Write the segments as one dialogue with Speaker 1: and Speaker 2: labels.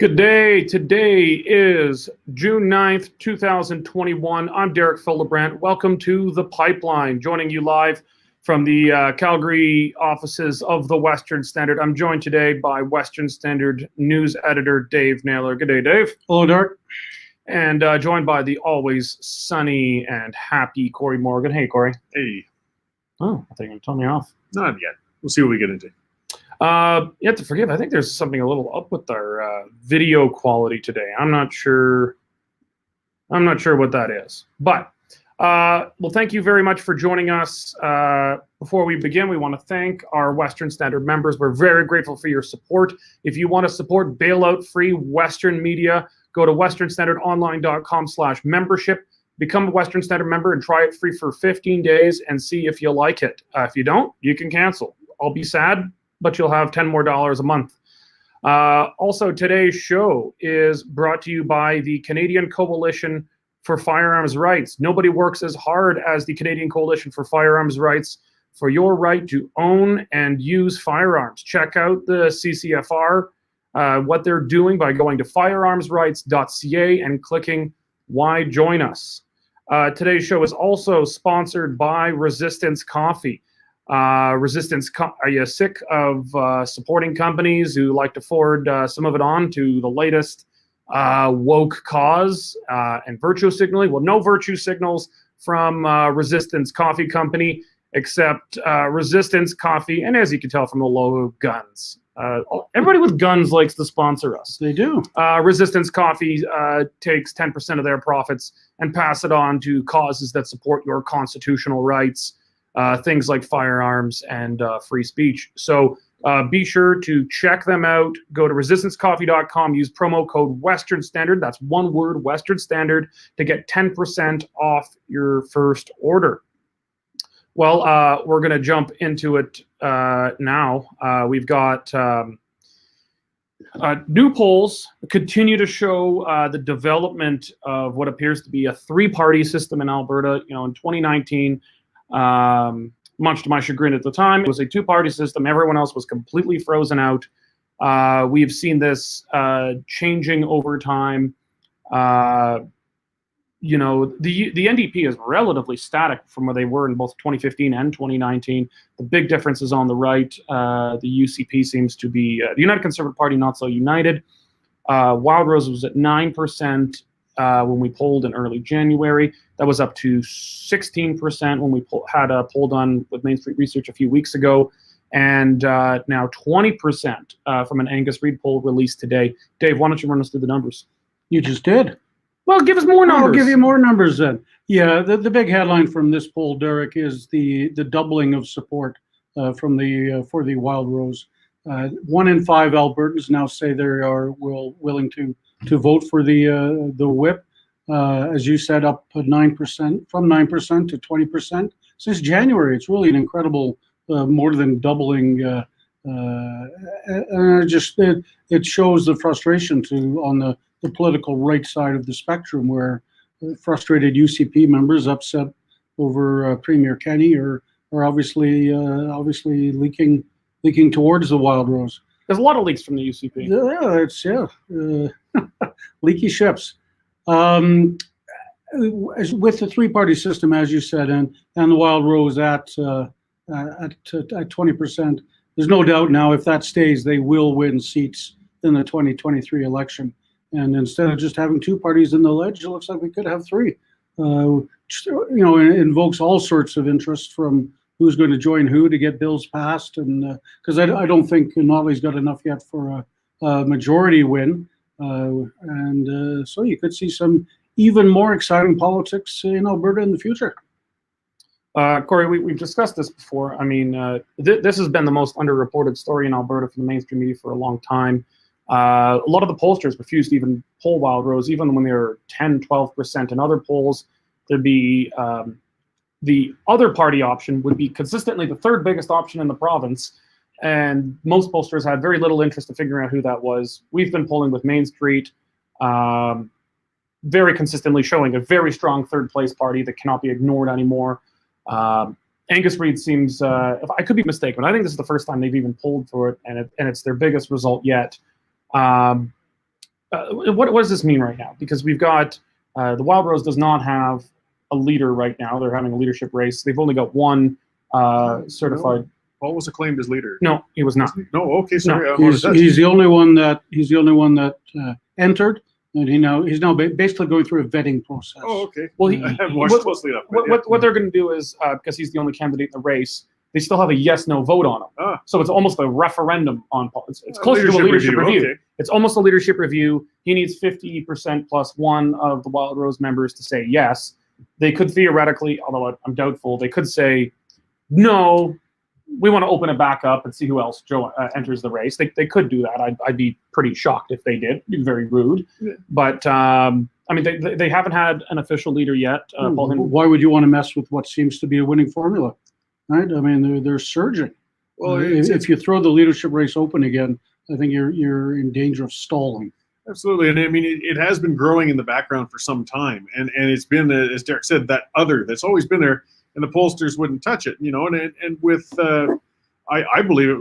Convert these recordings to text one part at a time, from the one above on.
Speaker 1: Good day. Today is June 9th, 2021. I'm Derek Philibrandt. Welcome to The Pipeline, joining you live from the Calgary offices of the Western Standard. I'm joined today by Western Standard news editor Dave Naylor. Good day, Dave.
Speaker 2: Hello, Derek.
Speaker 1: And joined by the always sunny and happy Corey Morgan. Hey, Corey.
Speaker 3: Hey.
Speaker 1: Oh, I think you're going to tell me off.
Speaker 3: Not yet. We'll see what we get into.
Speaker 1: You have to forgive. I think there's something a little up with our video quality today. I'm not sure what that is. But well, thank you very much for joining us. Before we begin, we want to thank our Western Standard members. We're very grateful for your support. If you want to support bailout-free Western media, go to westernstandardonline.com/membership. Become a Western Standard member and try it free for 15 days and see if you like it. If you don't, you can cancel. I'll be sad, but you'll have $10 more a month. Also, today's show is brought to you by the Canadian Coalition for Firearms Rights. Nobody works as hard as the Canadian Coalition for Firearms Rights for your right to own and use firearms. Check out the CCFR, what they're doing by going to firearmsrights.ca and clicking Why Join Us. Today's show is also sponsored by Resistance Coffee. Are you sick of supporting companies who like to forward some of it on to the latest woke cause and virtue signaling? Well, no virtue signals from Resistance Coffee Company, except Resistance Coffee, and as you can tell from the logo, guns. Everybody with guns likes to sponsor us.
Speaker 2: They do.
Speaker 1: Resistance Coffee takes 10% of their profits and pass it on to causes that support your constitutional rights. Things like firearms and free speech. So be sure to check them out. Go to resistancecoffee.com, use promo code Western Standard, that's one word, Western Standard, to get 10% off your first order. Well, we're going to jump into it now. We've got new polls continue to show the development of what appears to be a three-party system in Alberta. You know, in 2019, much to my chagrin at the time, it was a two-party system. Everyone else was completely frozen out. We've seen this changing over time. You know, the NDP is relatively static from where they were in both 2015 and 2019. The big difference is on the right. The UCP seems to be, the United Conservative Party, not so united. Wildrose was at 9%. When we polled in early January. That was up to 16% when we had a poll done with Main Street Research a few weeks ago, and now 20% from an Angus Reid poll released today. Dave, why don't you run us through the numbers?
Speaker 2: You just did.
Speaker 1: Well, give us more numbers.
Speaker 2: I'll give you more numbers then. Yeah, the big headline from this poll, Derek, is the doubling of support from for the Wildrose. 1 in 5 Albertans now say they are willing to vote for the whip, as you said, up 9%, from 9% to 20% since January. It's really an incredible, more than doubling. And it shows the frustration on the political right side of the spectrum, where frustrated UCP members upset over Premier Kenney are obviously leaking towards the Wildrose.
Speaker 1: There's a lot of leaks from the UCP.
Speaker 2: Yeah, leaky ships. With the three-party system, as you said, and the Wildrose at 20%, there's no doubt now if that stays, they will win seats in the 2023 election. And instead of just having two parties in the ledge, it looks like we could have three. You know, it invokes all sorts of interest from who's going to join who to get bills passed, and because I don't think Notley's got enough yet for a majority win, and so you could see some even more exciting politics in Alberta in the future.
Speaker 1: Corey, we've discussed this before. I mean, this has been the most underreported story in Alberta from the mainstream media for a long time. A lot of the pollsters refused to even poll Wildrose, even when they were 10, 12%. In other polls, there'd be the other party option would be consistently the third biggest option in the province, and most pollsters had very little interest in figuring out who that was. We've been polling with Main Street, very consistently showing a very strong third place party that cannot be ignored anymore. Angus Reid seems, if I could be mistaken, but I think this is the first time they've even polled for it, and it's their biggest result yet. what does this mean right now? Because we've got the Wildrose does not have a leader right now. They're having a leadership race. They've only got one certified.
Speaker 3: Paul was acclaimed as leader.
Speaker 1: No, he was not.
Speaker 3: No, okay, sorry.
Speaker 2: He's the only one that entered, and he's now basically going through a vetting process.
Speaker 3: Oh, okay.
Speaker 1: Well,
Speaker 3: I haven't watched closely enough.
Speaker 1: What they're going to do is because he's the only candidate in the race, they still have a yes/no vote on him. So it's almost a referendum on Paul. It's closer to a leadership review. Okay. It's almost a leadership review. He needs 50% plus one of the Wildrose members to say yes. They could theoretically, although I'm doubtful, they could say no. We want to open it back up and see who else enters the race. They could do that. I'd be pretty shocked if they did. It'd be very rude. Yeah. But I mean, they haven't had an official leader yet.
Speaker 2: Why would you want to mess with what seems to be a winning formula? Right? I mean, they're surging. Well, if you throw the leadership race open again, I think you're in danger of stalling.
Speaker 3: Absolutely, and I mean, it has been growing in the background for some time, and it's been, as Derek said, that other that's always been there. And the pollsters wouldn't touch it, and with, I believe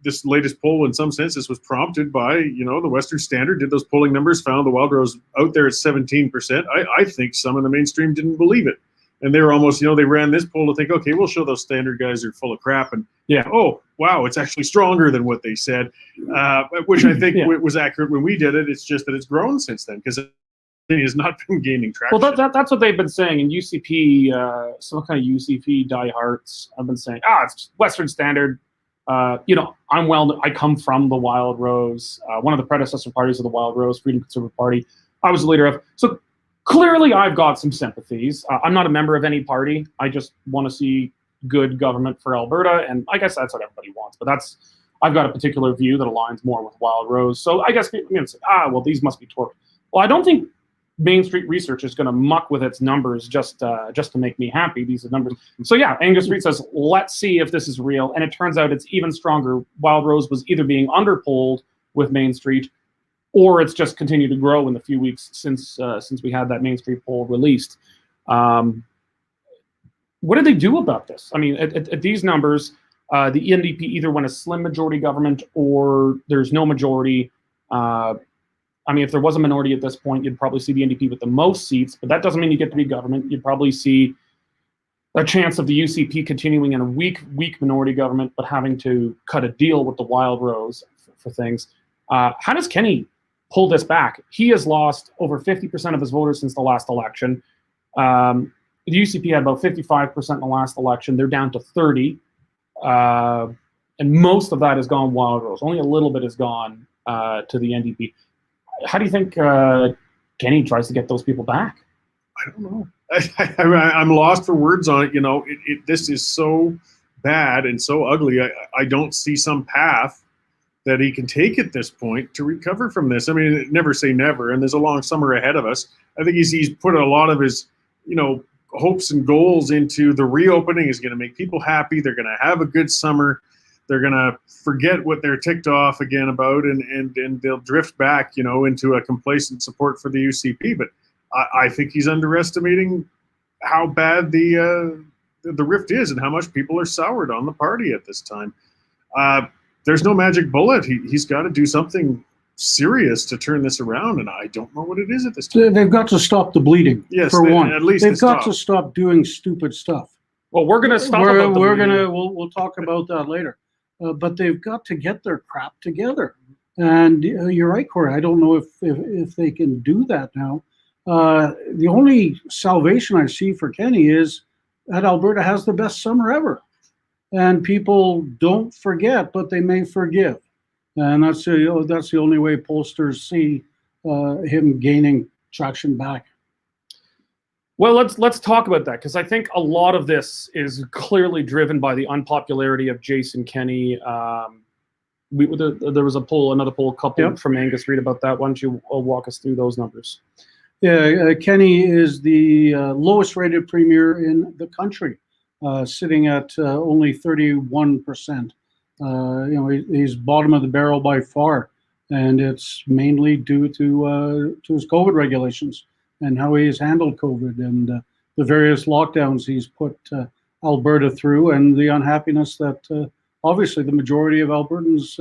Speaker 3: this latest poll in some senses was prompted by, the Western Standard did those polling numbers, found the Wildrose out there at 17%. I think some in the mainstream didn't believe it. And they were almost, they ran this poll to think, okay, we'll show those Standard guys are full of crap. And oh, wow, it's actually stronger than what they said, which I think was accurate when we did it. It's just that it's grown since then because has not been gaining traction.
Speaker 1: Well, that's what they've been saying. And UCP, some kind of UCP diehards have been saying, it's Western Standard. I come from the Wildrose, one of the predecessor parties of the Wildrose, Freedom Conservative Party. I was the leader of. So clearly I've got some sympathies. I'm not a member of any party. I just want to see good government for Alberta. And I guess that's what everybody wants. But I've got a particular view that aligns more with Wildrose. So I guess people say, well, these must be torqued. Well, I don't think Main Street Research is going to muck with its numbers just to make me happy. These are numbers. So yeah, Angus Street says, let's see if this is real. And it turns out it's even stronger. Wildrose was either being underpolled with Main Street, or it's just continued to grow in the few weeks since we had that Main Street poll released. What did they do about this? I mean, at these numbers, the NDP either won a slim majority government or there's no majority. I mean, if there was a minority at this point, you'd probably see the NDP with the most seats, but that doesn't mean you get to be government. You'd probably see a chance of the UCP continuing in a weak minority government, but having to cut a deal with the Wildrose for things. How does Kenney pull this back? He has lost over 50% of his voters since the last election. The UCP had about 55% in the last election. They're down to 30. And most of that has gone Wildrose. Only a little bit has gone to the NDP. How do you think Kenney tries to get those people back?
Speaker 3: I don't know. I'm lost for words on it. This is so bad and so ugly. I don't see some path that he can take at this point to recover from this. I mean, never say never, and there's a long summer ahead of us. I think he's put a lot of his, hopes and goals into the reopening is going to make people happy. They're going to have a good summer. They're going to forget what they're ticked off again about, and they'll drift back, into a complacent support for the UCP. But I think he's underestimating how bad the rift is and how much people are soured on the party at this time. There's no magic bullet. He's got to do something serious to turn this around, and I don't know what it is at this time.
Speaker 2: They've got to stop the bleeding.
Speaker 3: Yes,
Speaker 2: for one.
Speaker 3: At least
Speaker 2: they've got to stop doing stupid stuff.
Speaker 1: Well, we're going to stop.
Speaker 2: We'll talk about that later. But they've got to get their crap together. And you're right, Corey. I don't know if they can do that now. The only salvation I see for Kenney is that Alberta has the best summer ever. And people don't forget, but they may forgive. And that's the only way pollsters see him gaining traction back.
Speaker 1: Well, let's talk about that, because I think a lot of this is clearly driven by the unpopularity of Jason Kenney. There was another poll coupled from Angus Reid about that. Why don't you walk us through those numbers?
Speaker 2: Yeah, Kenney is the lowest rated premier in the country, sitting at only 31%. He's bottom of the barrel by far, and it's mainly due to his COVID regulations and how he has handled COVID and the various lockdowns he's put Alberta through, and the unhappiness that obviously the majority of Albertans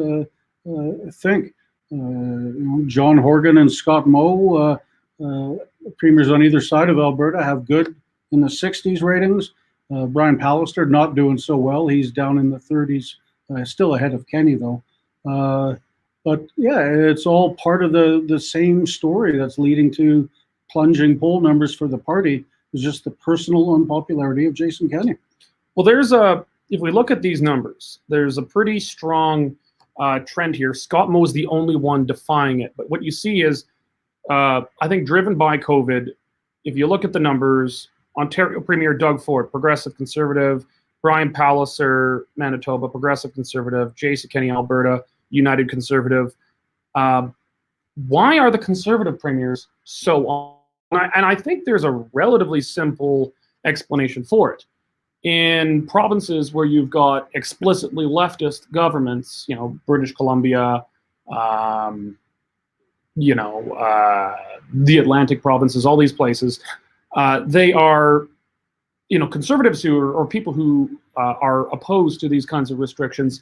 Speaker 2: think. John Horgan and Scott Moe, premiers on either side of Alberta, have good in the 60s ratings. Brian Pallister not doing so well. He's down in the 30s, still ahead of Kenney though. But yeah, it's all part of the same story that's leading to plunging poll numbers for the party. It's just the personal unpopularity of Jason Kenney.
Speaker 1: Well, if we look at these numbers, there's a pretty strong trend here. Scott Moe is the only one defying it. But what you see is, I think, driven by COVID, if you look at the numbers, Ontario Premier Doug Ford, Progressive Conservative, Brian Palliser, Manitoba, Progressive Conservative, Jason Kenney, Alberta, United Conservative. Why are the Conservative premiers so on? And I think there's a relatively simple explanation for it. In provinces where you've got explicitly leftist governments, British Columbia, the Atlantic provinces, all these places, they are, conservatives or people who are opposed to these kinds of restrictions.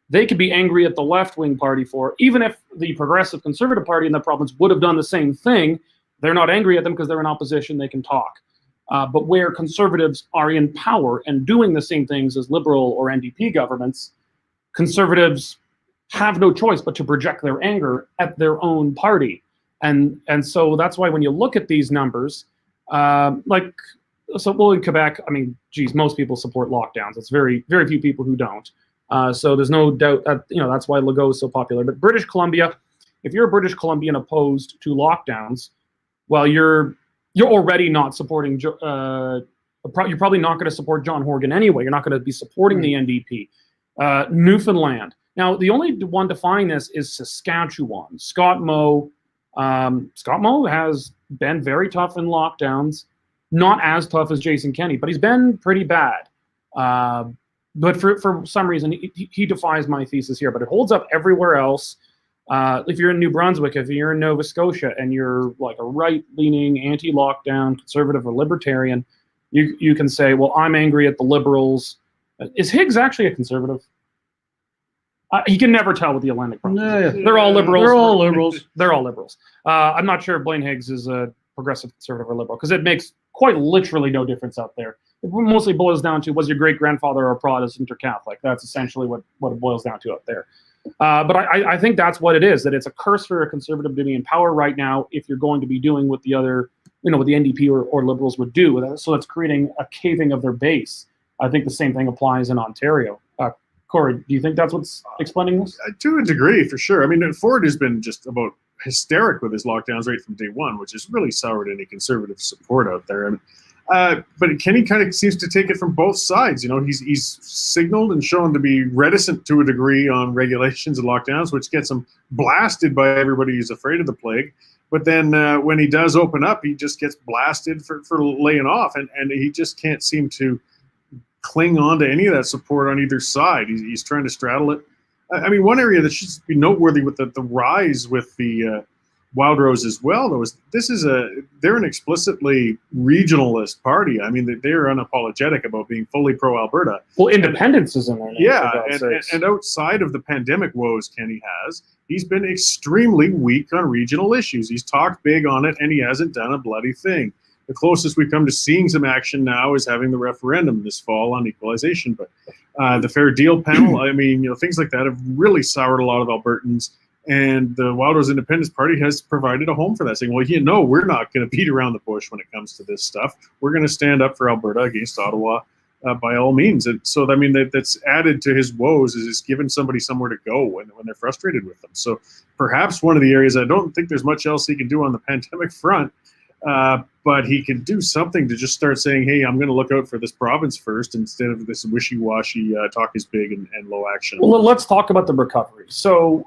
Speaker 1: They could be angry at the left-wing party for, even if the Progressive Conservative Party in that province would have done the same thing, they're not angry at them because they're in opposition, they can talk. But where Conservatives are in power and doing the same things as Liberal or NDP governments, Conservatives have no choice but to project their anger at their own party. And so that's why when you look at these numbers, in Quebec, most people support lockdowns. It's very, very few people who don't. So there's no doubt that, that's why Legault is so popular. But British Columbia, if you're a British Columbian opposed to lockdowns, well, you're already not supporting, you're probably not going to support John Horgan anyway. You're not going to be supporting the NDP. Newfoundland. Now, the only one defying this is Saskatchewan. Scott Moe has been very tough in lockdowns, not as tough as Jason Kenney, but he's been pretty bad. But for some reason, he defies my thesis here, but it holds up everywhere else. If you're in New Brunswick, if you're in Nova Scotia, and you're like a right-leaning, anti-lockdown, conservative or libertarian, you can say, well, I'm angry at the Liberals. Is Higgs actually a conservative? He can never tell with the Atlantic provinces.
Speaker 2: Yeah.
Speaker 1: They're all liberals.
Speaker 2: They're all liberals.
Speaker 1: They're all liberals. I'm not sure if Blaine Higgs is a progressive conservative or liberal, because it makes quite literally no difference out there. It mostly boils down to, was your great-grandfather a Protestant or Catholic? That's essentially what it boils down to out there. But I think that's what it is, that it's a curse for a conservative to be in power right now if you're going to be doing what the other, what the NDP or Liberals would do. So it's creating a caving of their base. I think the same thing applies in Ontario. Corey, do you think that's what's explaining this?
Speaker 3: To a degree, for sure. Ford has been just about hysteric with his lockdowns right from day one, which has really soured any conservative support out there. But Kenney kind of seems to take it from both sides. He's signaled and shown to be reticent to a degree on regulations and lockdowns, which gets him blasted by everybody who's afraid of the plague. But then when he does open up, he just gets blasted for laying off, and he just can't seem to cling on to any of that support on either side. He's trying to straddle it. One area that should be noteworthy with the rise with the Wildrose as well, though, is they're an explicitly regionalist party. They're unapologetic about being fully pro-Alberta.
Speaker 1: Well, independence is in there.
Speaker 3: Yeah, and outside of the pandemic woes Kenney has, he's been extremely weak on regional issues. He's talked big on it, and he hasn't done a bloody thing. The closest we come to seeing some action now is having the referendum this fall on equalization. But the Fair Deal panel, things like that have really soured a lot of Albertans. And the Wildrose Independence Party has provided a home for that, saying, well, we're not going to beat around the bush when it comes to this stuff. We're going to stand up for Alberta against Ottawa by all means. And so, that's added to his woes is giving somebody somewhere to go when they're frustrated with them. So perhaps one of the areas, I don't think there's much else he can do on the pandemic front, but he can do something to just start saying, hey, I'm going to look out for this province first instead of this wishy-washy talk is big and low action.
Speaker 1: Well, let's talk about the recovery. So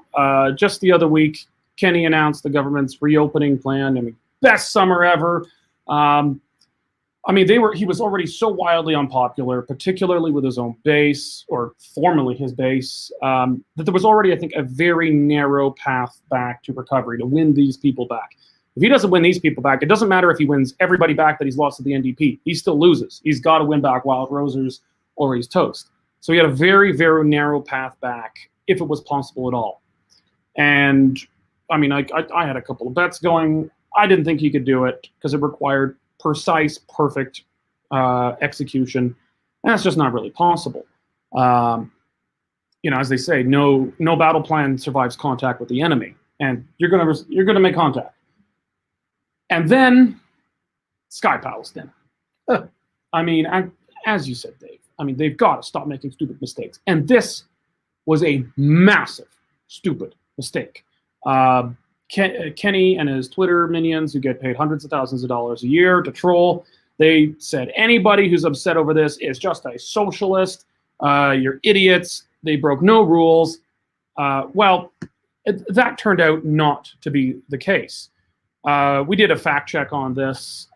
Speaker 1: just the other week, Kenney announced the government's reopening plan. Best summer ever. He was already so wildly unpopular, particularly with his own base, or formerly his base, that there was already, I think, a very narrow path back to recovery to win these people back. If he doesn't win these people back, it doesn't matter if he wins everybody back that he's lost to the NDP. He still loses. He's got to win back Wildrosers or he's toast. So he had a very, very narrow path back, if it was possible at all. And I mean, I had a couple of bets going. I didn't think he could do it because it required precise, perfect execution, and that's just not really possible. You know, as they say, no battle plan survives contact with the enemy, and you're gonna make contact. And then Sky Palace dinner. I mean, as you said, Dave, I mean, they've got to stop making stupid mistakes. And this was a massive, stupid mistake. Kenney and his Twitter minions, who get paid hundreds of thousands of dollars a year to troll, they said anybody who's upset over this is just a socialist. You're idiots. They broke no rules. Well, that turned out not to be the case. We did a fact check on this.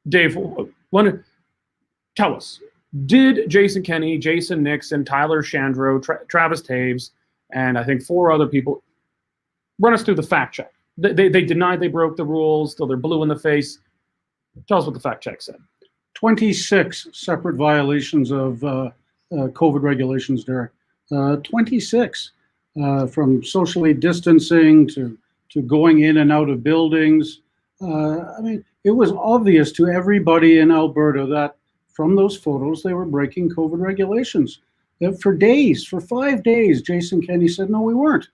Speaker 1: Dave, tell us, did Jason Kenney, Jason Nixon, Tyler Shandro, Travis Taves, and I think 4 other people run us through the fact check? They denied they broke the rules, till they're blue in the face. Tell us what the fact check said.
Speaker 2: 26 separate violations of COVID regulations, Derek. 26, from socially distancing to going in and out of buildings. I mean, it was obvious to everybody in Alberta that from those photos, they were breaking COVID regulations. For days, for 5 days, Jason Kenney said, no, we weren't,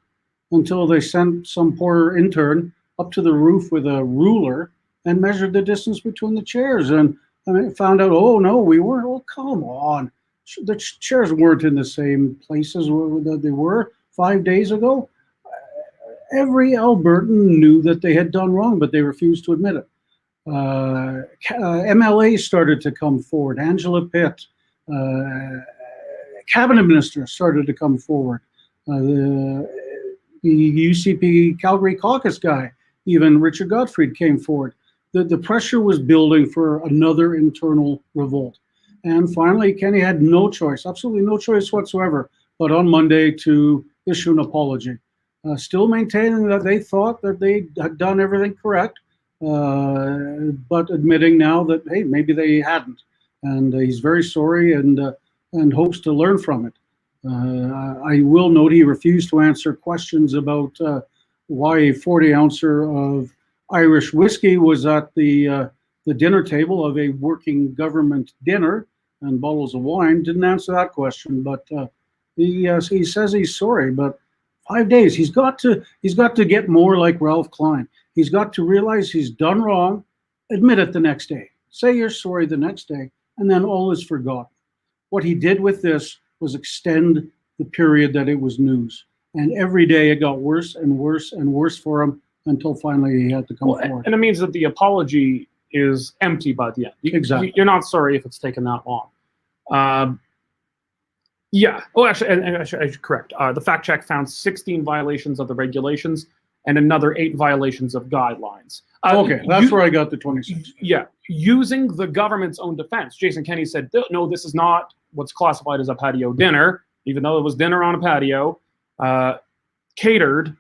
Speaker 2: until they sent some poor intern up to the roof with a ruler and measured the distance between the chairs. And I mean, found out, oh, no, we weren't. Oh, come on. The chairs weren't in the same places that they were 5 days ago. Every Albertan knew that they had done wrong, but they refused to admit it. MLA started to come forward. Angela Pitt, cabinet minister, started to come forward. The UCP Calgary caucus guy, even Richard Gottfried, came forward. The pressure was building for another internal revolt. And finally, Kenney had no choice, absolutely no choice whatsoever, but on Monday to issue an apology. Still maintaining that they thought that they had done everything correct, but admitting now that, hey, maybe they hadn't. And he's very sorry and hopes to learn from it. I will note he refused to answer questions about why a 40-ouncer of Irish whiskey was at the dinner table of a working government dinner and bottles of wine. Didn't answer that question, but he says he's sorry. But 5 days, he's got to get more like Ralph Klein. He's got to realize he's done wrong, admit it the next day, say you're sorry the next day, and then all is forgotten. What he did with this was extend the period that it was news. And every day it got worse and worse and worse for him until finally he had to come forward.
Speaker 1: And it means that the apology is empty by the end.
Speaker 2: Exactly.
Speaker 1: You're not sorry if it's taken that long. Yeah. Oh, actually, I should correct. The fact check found 16 violations of the regulations and another 8 violations of guidelines.
Speaker 2: Okay, that's where I got the 26.
Speaker 1: Yeah. Using the government's own defense, Jason Kenney said, no, this is not what's classified as a patio dinner, even though it was dinner on a patio, catered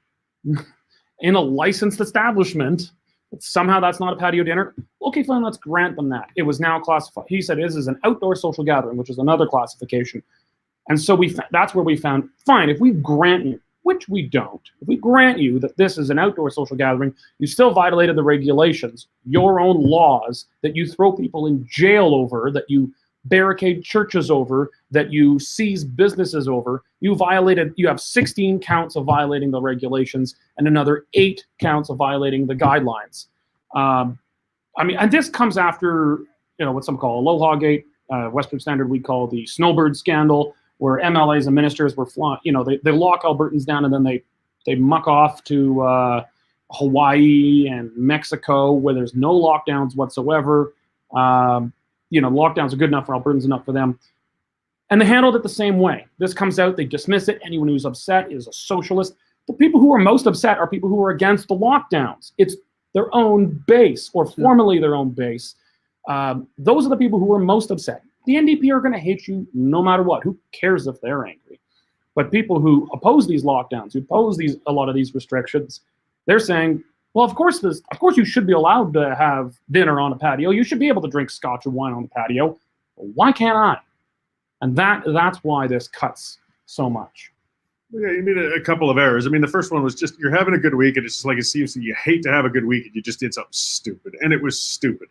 Speaker 1: in a licensed establishment. Somehow that's not a patio dinner. Okay, fine, let's grant them that. It was now classified. He said this is an outdoor social gathering, which is another classification. And so that's where we found, fine, if we grant you, which we don't, if we grant you that this is an outdoor social gathering, you still violated the regulations, your own laws, that you throw people in jail over, that you barricade churches over, that you seize businesses over. You have 16 counts of violating the regulations and another 8 counts of violating the guidelines. I mean, and this comes after, what some call Aloha Gate, Western Standard we call the Snowbird scandal, where MLAs and ministers were flying, they lock Albertans down and then they muck off to Hawaii and Mexico where there's no lockdowns whatsoever. Lockdowns are good enough for Albertans, enough for them. And they handled it the same way. This comes out, they dismiss it. Anyone who's upset is a socialist. The people who are most upset are people who are against the lockdowns. It's their own base, or formerly their own base. Those are the people who are most upset. The NDP are going to hate you no matter what. Who cares if they're angry? But people who oppose these lockdowns, who oppose a lot of these restrictions, they're saying, well, of course you should be allowed to have dinner on a patio. You should be able to drink scotch and wine on the patio. Why can't I? And that's why this cuts so much.
Speaker 3: Yeah, you need a couple of errors. I mean, the first one was just you're having a good week, and it's just like it seems that you hate to have a good week, and you just did something stupid, and it was stupid,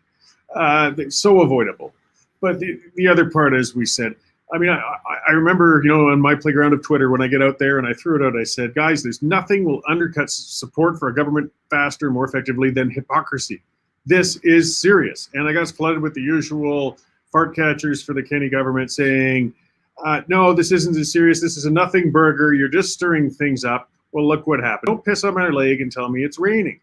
Speaker 3: so avoidable. But the other part, as we said, I mean, I remember, on my playground of Twitter when I get out there and I threw it out, I said, guys, there's nothing will undercut support for a government faster, more effectively than hypocrisy. This is serious, and I got flooded with the usual fart catchers for the Kenney government saying, no, this isn't as serious. This is a nothing burger. You're just stirring things up. Well, look what happened. Don't piss on my leg and tell me it's raining.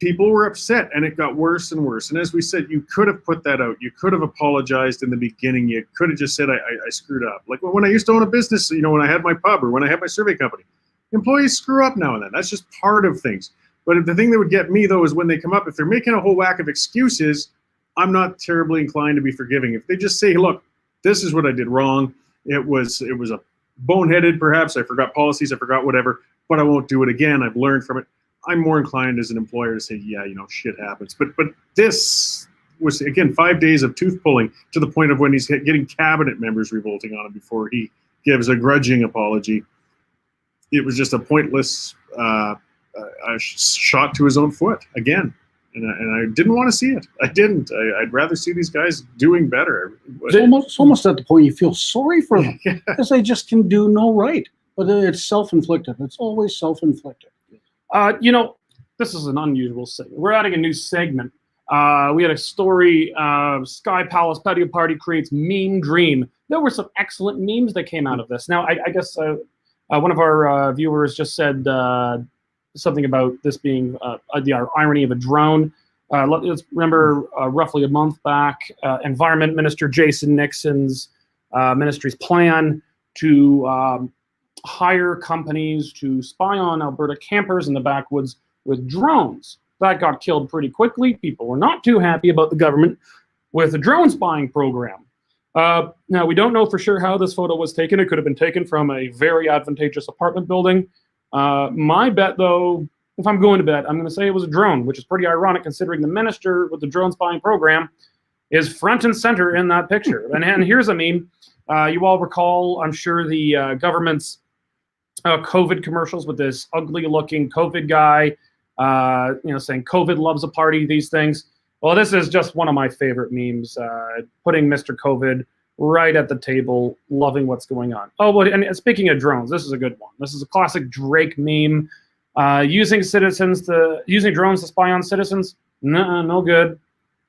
Speaker 3: People were upset, and it got worse and worse. And as we said, you could have put that out. You could have apologized in the beginning. You could have just said, I screwed up. Like when I used to own a business, when I had my pub or when I had my survey company, employees screw up now and then. That's just part of things. But the thing that would get me, though, is when they come up, if they're making a whole whack of excuses, I'm not terribly inclined to be forgiving. If they just say, look, this is what I did wrong. It was a boneheaded, perhaps. I forgot policies. I forgot whatever. But I won't do it again. I've learned from it. I'm more inclined as an employer to say, yeah, shit happens. But this was, again, 5 days of tooth pulling to the point of when he's getting cabinet members revolting on him before he gives a grudging apology. It was just a pointless shot to his own foot again. And I didn't want to see it. I didn't. I'd rather see these guys doing better.
Speaker 2: It's almost at the point you feel sorry for them because they just can do no right. But it's self-inflicted. It's always self-inflicted.
Speaker 1: This is an unusual segment. We're adding a new segment. We had a story, Sky Palace Patio Party creates meme dream. There were some excellent memes that came out of this. Now, I guess one of our viewers just said something about this being the irony of a drone. Let's remember roughly a month back, Environment Minister Jason Nixon's ministry's plan to hire companies to spy on Alberta campers in the backwoods with drones. That got killed pretty quickly. People were not too happy about the government with the drone spying program. Now, we don't know for sure how this photo was taken. It could have been taken from a very advantageous apartment building. My bet, though, if I'm going to bet, I'm going to say it was a drone, which is pretty ironic considering the minister with the drone spying program is front and center in that picture. And here's a meme. You all recall, I'm sure, the government's COVID commercials with this ugly-looking COVID guy, saying COVID loves a party, these things. Well, this is just one of my favorite memes, putting Mr. COVID right at the table, loving what's going on. Oh, well, and speaking of drones, this is a good one. This is a classic Drake meme. Using drones to spy on citizens, no good.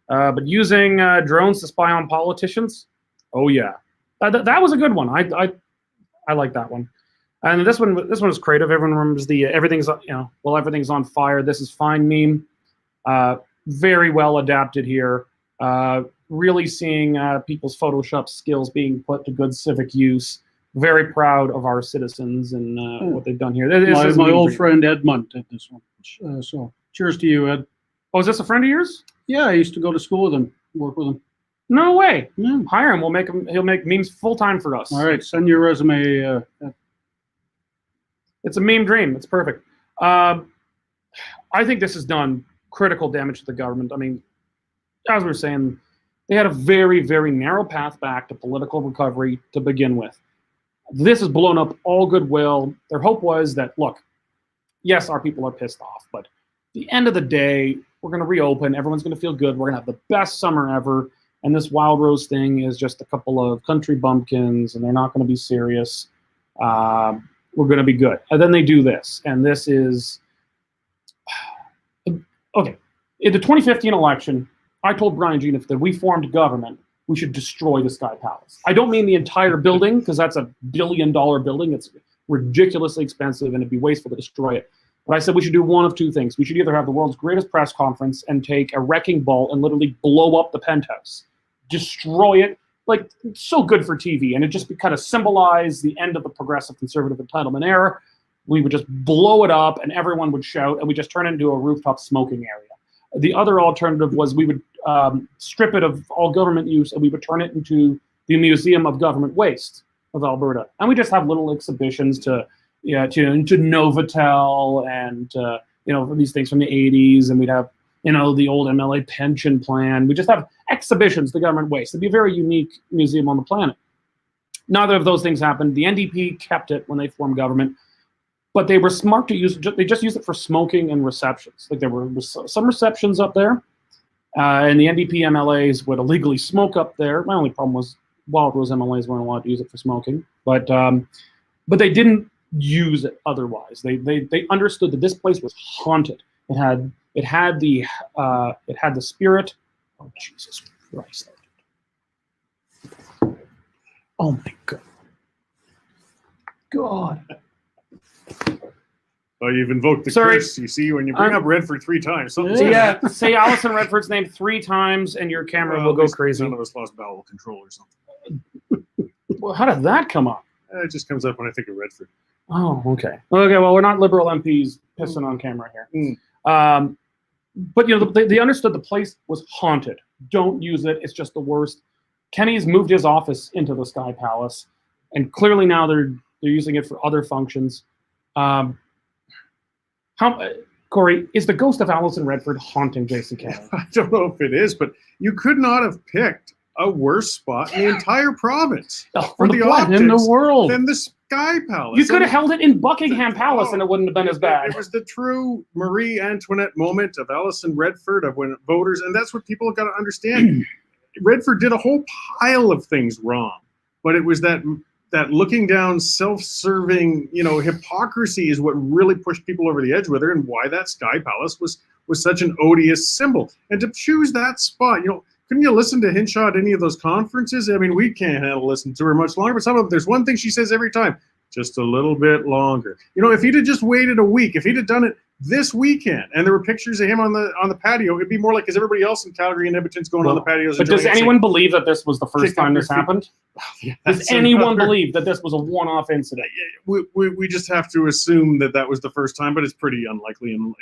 Speaker 1: But using drones to spy on politicians, oh yeah, that was a good one. I like that one. And this one was creative. Everyone remembers the everything's on fire. This is fine meme. Very well adapted here. Really seeing people's Photoshop skills being put to good civic use. Very proud of our citizens and what they've done here.
Speaker 2: My old friend Ed Munt did this one. So cheers to you, Ed.
Speaker 1: Oh, is this a friend of yours?
Speaker 2: Yeah, I used to go to school with him, work with him.
Speaker 1: No way.
Speaker 2: Yeah.
Speaker 1: Hire him. He'll make memes full time for us.
Speaker 2: All right, send your resume.
Speaker 1: It's a meme dream. It's perfect. I think this has done critical damage to the government. I mean, as we were saying, they had a very, very narrow path back to political recovery to begin with. This has blown up all goodwill. Their hope was that, look, yes, our people are pissed off, but at the end of the day, we're going to reopen. Everyone's going to feel good. We're going to have the best summer ever. And this Wildrose thing is just a couple of country bumpkins, and they're not going to be serious. We're going to be good. And then they do this. And this is... Okay. In the 2015 election, I told Brian Jean if we formed government, we should destroy the Sky Palace. I don't mean the entire building, because that's $1 billion building. It's ridiculously expensive, and it'd be wasteful to destroy it. But I said we should do one of two things. We should either have the world's greatest press conference and take a wrecking ball and literally blow up the penthouse, destroy it. Like, it's so good for TV, and it just kind of symbolized the end of the progressive conservative entitlement era. We would just blow it up, and everyone would shout, and we just turn it into a rooftop smoking area. The other alternative was we would strip it of all government use, and we would turn it into the Museum of Government Waste of Alberta, and we just have little exhibitions to Novotel and these things from the 80s, and we'd have the old MLA pension plan. We just have exhibitions, the government waste. It'd be a very unique museum on the planet. Neither of those things happened. The NDP kept it when they formed government. but they were smart to use it. They just used it for smoking and receptions. Like there were some receptions up there, and the NDP MLAs would illegally smoke up there. My only problem was Wildrose MLAs weren't allowed to use it for smoking, but they didn't use it otherwise. They understood that this place was haunted. It had the spirit. Oh, Jesus Christ! Oh my God! God!
Speaker 3: Well, you've invoked the curse. You see, when you bring up Redford 3 times, something's
Speaker 1: say Alison Redford's name 3 times, and your camera will go crazy.
Speaker 3: None of us lost bowel control or something.
Speaker 1: Well, how did that come up?
Speaker 3: It just comes up when I think of Redford.
Speaker 1: Oh, okay. Okay, well, we're not Liberal MPs pissing on camera here. But they understood the place was haunted. Don't use it. It's just the worst. Kenney's moved his office into the Sky Palace, and clearly now they're using it for other functions. Corey, is the ghost of Alison Redford haunting Jason Kenney?
Speaker 3: I don't know if it is, but you could not have picked a worse spot in the entire province for the optics
Speaker 2: in the world
Speaker 3: than the Sky Palace.
Speaker 1: You could have held it in Buckingham Palace and it wouldn't have been as bad.
Speaker 3: It was the true Marie Antoinette moment of Alison Redford, of when voters, and that's what people have got to understand. Redford did a whole pile of things wrong, but it was that looking down, self-serving, hypocrisy is what really pushed people over the edge with her, and why that Sky Palace was such an odious symbol. And to choose that spot, couldn't you listen to Hinshaw at any of those conferences? I mean, we can't handle listening to her much longer, but some of them, there's one thing she says every time: just a little bit longer. If he'd have just waited a week, if he'd have done it this weekend, and there were pictures of him on the patio, it'd be more like, because everybody else in Calgary and Edmonton's going on the patios.
Speaker 1: But does anyone believe that this was the first time this happened? Does anyone believe that this was a one-off incident?
Speaker 3: We just have to assume that was the first time, but it's pretty unlikely. And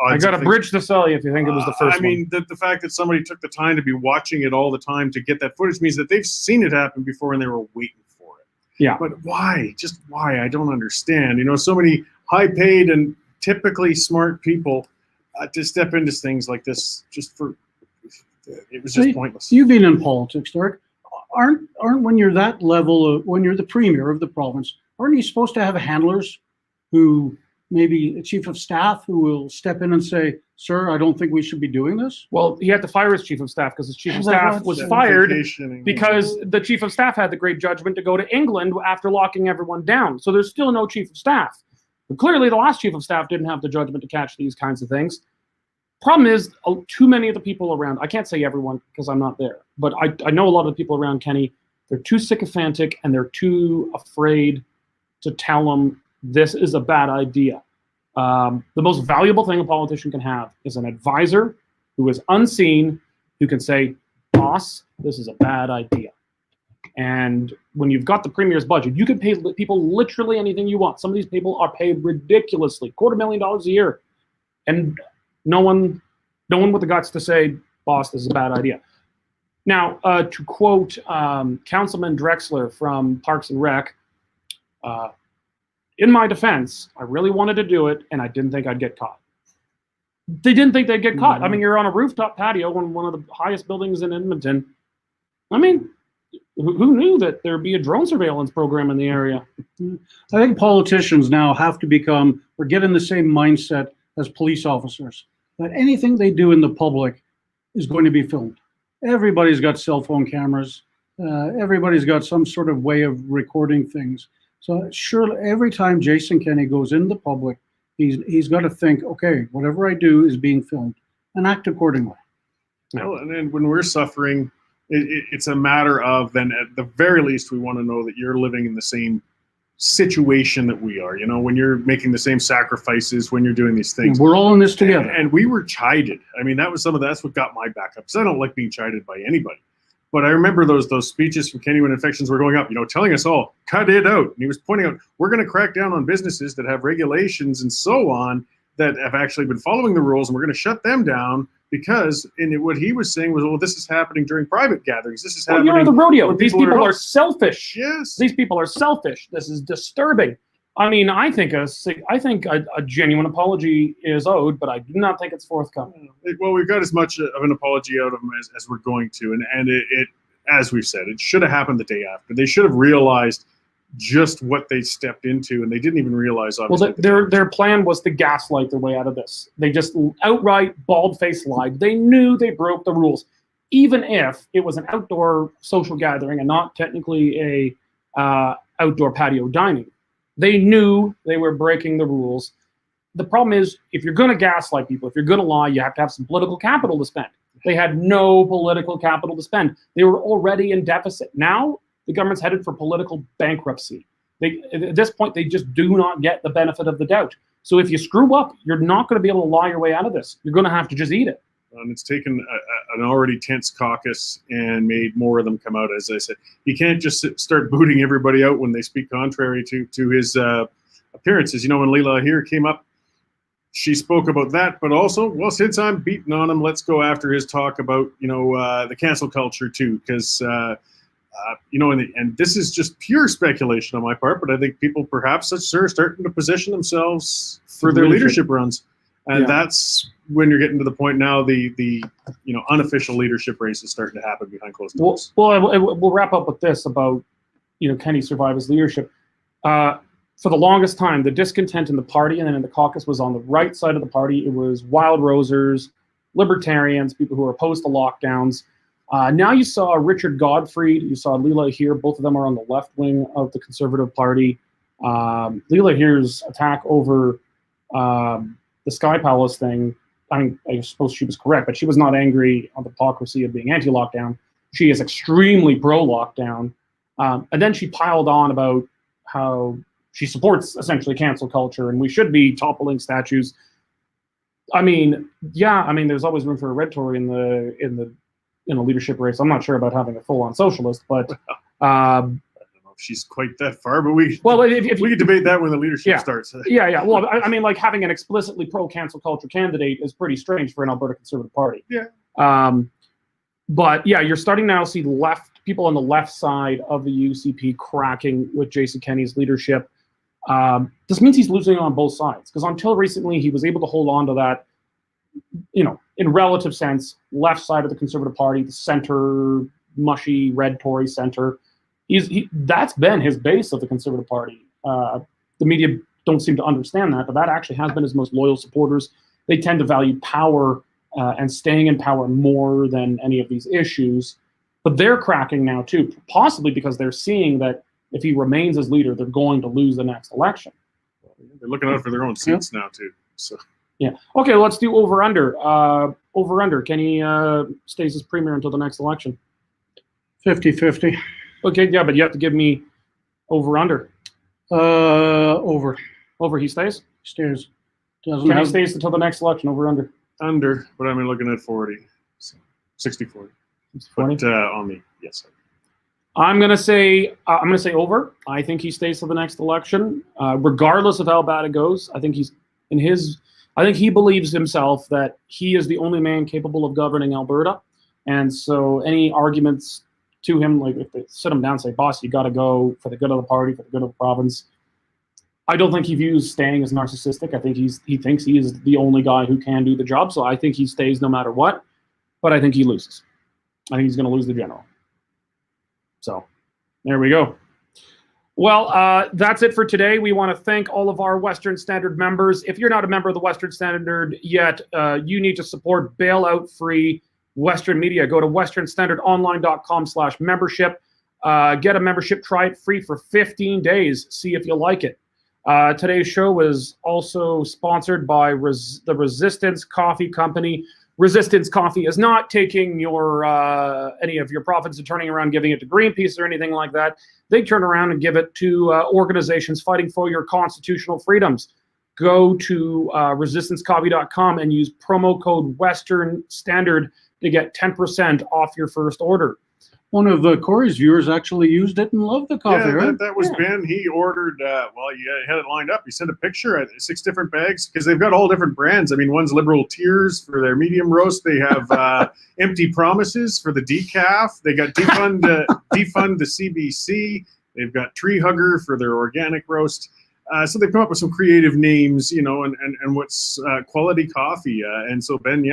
Speaker 1: I got a bridge to sell you if you think it was the first
Speaker 3: one. I mean, the fact that somebody took the time to be watching it all the time to get that footage means that they've seen it happen before and they were waiting for it.
Speaker 1: Yeah.
Speaker 3: But why? Just why? I don't understand. So many high-paid and typically smart people to step into things like this it was just pointless.
Speaker 2: You've been in politics, Derek. Aren't when you're that level when you're the premier of the province, aren't you supposed to have handlers who, maybe a chief of staff, who will step in and say, "Sir, I don't think we should be doing this"?
Speaker 1: Well, he had to fire his chief of staff because his chief of staff was fired because the chief of staff had the great judgment to go to England after locking everyone down. So there's still no chief of staff. But clearly, the last chief of staff didn't have the judgment to catch these kinds of things. Problem is, too many of the people around, I can't say everyone because I'm not there, but I know a lot of the people around Kenney, they're too sycophantic and they're too afraid to tell them this is a bad idea. The most valuable thing a politician can have is an advisor who is unseen, who can say, "Boss, this is a bad idea." And when you've got the premier's budget, you can pay people literally anything you want. Some of these people are paid ridiculously, $250,000 a year. And no one with the guts to say, "Boss, this is a bad idea." Now, to quote Councilman Drexler from Parks and Rec, in my defense, I really wanted to do it, and I didn't think I'd get caught. They didn't think they'd get caught. I mean, you're on a rooftop patio on one of the highest buildings in Edmonton. I mean, who knew that there'd be a drone surveillance program in the area?
Speaker 2: I think politicians now have to get in the same mindset as police officers, that anything they do in the public is going to be filmed. Everybody's got cell phone cameras. Everybody's got some sort of way of recording things. So surely every time Jason Kenney goes in the public, he's got to think, okay, whatever I do is being filmed, and act accordingly.
Speaker 3: Well, and then when we're suffering, it's a matter of, then at the very least, we want to know that you're living in the same situation that we are. When you're making the same sacrifices, when you're doing these things.
Speaker 2: We're all in this together.
Speaker 3: And we were chided. I mean, that's what got my back up, because I don't like being chided by anybody. But I remember those speeches from Kenney when infections were going up, telling us all, cut it out. And he was pointing out, we're going to crack down on businesses that have regulations and so on that have actually been following the rules, and we're going to shut them down because, and what he was saying was, well, this is happening during private gatherings. This is happening.
Speaker 1: You're at the rodeo. These people are selfish.
Speaker 3: Yes.
Speaker 1: These people are selfish. This is disturbing. I mean, I think a genuine apology is owed, but I do not think it's forthcoming.
Speaker 3: Well, we've got as much of an apology out of them as we're going to, and it as we've said, it should have happened the day after. They should have realized just what they stepped into, and they didn't even realize. Obviously,
Speaker 1: well, their plan was to gaslight their way out of this. They just outright bald-faced lied. They knew they broke the rules, even if it was an outdoor social gathering and not technically a outdoor patio dining. They knew they were breaking the rules. The problem is, if you're going to gaslight people, if you're going to lie, you have to have some political capital to spend. They had no political capital to spend. They were already in deficit. Now, the government's headed for political bankruptcy. At this point, they just do not get the benefit of the doubt. So if you screw up, you're not going to be able to lie your way out of this. You're going to have to just eat it.
Speaker 3: And it's taken an already tense caucus and made more of them come out. As I said, you can't just start booting everybody out when they speak contrary to his appearances. You know, when Leila here came up, she spoke about that, but also, well, since I'm beating on him, let's go after his talk about, the cancel culture too, because, and this is just pure speculation on my part, but I think people perhaps are starting to position themselves for their leadership runs. And that's when you're getting to the point now, the unofficial leadership race is starting to happen behind closed doors.
Speaker 1: Well, we'll wrap up with this about, can he survive his leadership? For the longest time, the discontent in the party and then in the caucus was on the right side of the party. It was Wildrosers, libertarians, people who are opposed to lockdowns. Now you saw Richard Godfrey, you saw Leila here. Both of them are on the left wing of the Conservative Party. Leila here's attack over the Sky Palace thing. I mean, I suppose she was correct, but she was not angry on the hypocrisy of being anti-lockdown. She is extremely pro-lockdown. And then she piled on about how she supports essentially cancel culture and we should be toppling statues. I mean, there's always room for a red Tory in the leadership race. I'm not sure about having a full-on socialist, but I don't
Speaker 3: know if she's quite that far. But we could debate that when the leadership starts.
Speaker 1: Yeah. Well, I mean, like having an explicitly pro-cancel culture candidate is pretty strange for an Alberta Conservative Party.
Speaker 3: Yeah.
Speaker 1: But yeah, you're starting now to see people on the left side of the UCP cracking with Jason Kenney's leadership. This means he's losing on both sides, because until recently he was able to hold on to that, in relative sense, left side of the Conservative Party, the center, mushy red Tory center. That's been his base of the Conservative Party. The media don't seem to understand that, but that actually has been his most loyal supporters. They tend to value power and staying in power more than any of these issues. But they're cracking now too, possibly because they're seeing that if he remains as leader, they're going to lose the next election.
Speaker 3: They're looking out for their own seats now too. So
Speaker 1: yeah. Okay, let's do over/under. Over/under. Kenney stays as premier until the next election.
Speaker 2: 50-50.
Speaker 1: Okay, yeah, but you have to give me over/under.
Speaker 2: Over.
Speaker 1: Over. He stays.
Speaker 2: Stays.
Speaker 1: Kenney stays until the next election. Over/under.
Speaker 3: Under, but I'm looking at 40. So 60-40.
Speaker 1: 40.
Speaker 3: But on the yes.
Speaker 1: I'm gonna say over. I think he stays to the next election, regardless of how bad it goes. I think he believes himself that he is the only man capable of governing Alberta, and so any arguments to him, like if they sit him down and say, "Boss, you got to go for the good of the party, for the good of the province," I don't think he views staying as narcissistic. I think he thinks he is the only guy who can do the job. So I think he stays no matter what, but I think he loses. I think he's going to lose the general. So there we go. Well, that's it for today. We want to thank all of our Western Standard members. If you're not a member of the Western Standard yet, you need to support bailout-free Western media. Go to westernstandardonline.com/membership. Get a membership. Try it free for 15 days. See if you like it. Today's show was also sponsored by the Resistance Coffee Company. Resistance Coffee is not taking your any of your profits and turning around giving it to Greenpeace or anything like that. They turn around and give it to organizations fighting for your constitutional freedoms. Go to resistancecoffee.com and use promo code Western Standard to get 10% off your first order.
Speaker 2: One of Corey's viewers actually used it and loved the coffee, right?
Speaker 3: That was Ben. He ordered, you had it lined up. He sent a picture at 6 different bags because they've got all different brands. I mean, one's Liberal Tears for their medium roast. They have Empty Promises for the decaf. They got Defund the CBC. They've got Tree Hugger for their organic roast. So they've come up with some creative names, and what's quality coffee. And so Ben,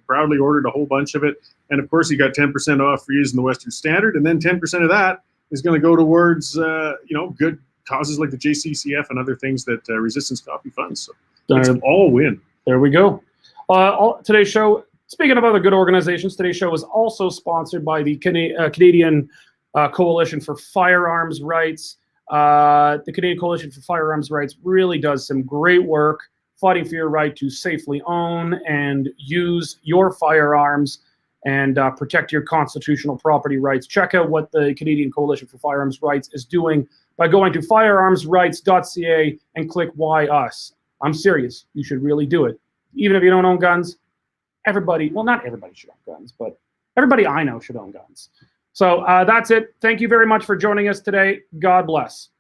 Speaker 3: proudly ordered a whole bunch of it. And of course, he got 10% off for using the Western Standard. And then 10% of that is going to go towards, good causes like the JCCF and other things that Resistance Coffee funds. So it's all win.
Speaker 1: There we go. Today's show, speaking of other good organizations, today's show is also sponsored by the Canadian Coalition for Firearms Rights. The Canadian Coalition for Firearms Rights really does some great work fighting for your right to safely own and use your firearms and protect your constitutional property rights. Check out what the Canadian Coalition for Firearms Rights is doing by going to firearmsrights.ca and click Why Us. I'm serious. You should really do it. Even if you don't own guns, everybody, well, not everybody should own guns, but everybody I know should own guns. So that's it. Thank you very much for joining us today. God bless.